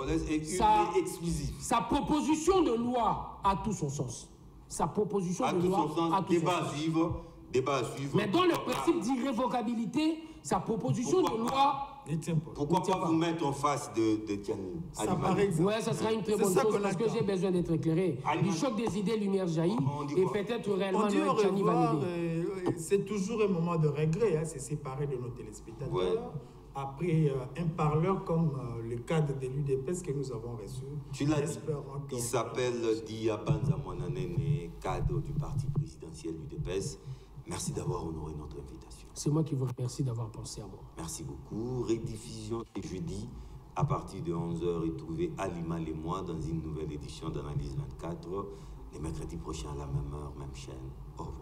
sa proposition de loi a tout son sens. Sa proposition de loi a tout son sens. Débat à suivre. Mais dans le principe d'irrévocabilité, sa proposition de loi... Pourquoi pas vous mettre en face de Tchiani? Oui, ça sera une très bonne chose parce que j'ai besoin d'être éclairé. Du choc des idées, lumière jaillit et peut-être réellement Tchiani va m'aider. C'est toujours un moment de regret, hein, c'est séparé de nos téléspectateurs. Ouais. Après un parleur comme le cadre de l'UDPS que nous avons reçu. Tu l'as dit, il s'appelle Diabanda Monanene, cadre du parti présidentiel UDPS. Merci d'avoir honoré notre invitation. C'est moi qui vous remercie d'avoir pensé à moi. Merci beaucoup. Rediffusion jeudi à partir de 11h et trouvez Alima et moi dans une nouvelle édition d'Analyse 24. Les mercredis prochains à la même heure, même chaîne. Au revoir.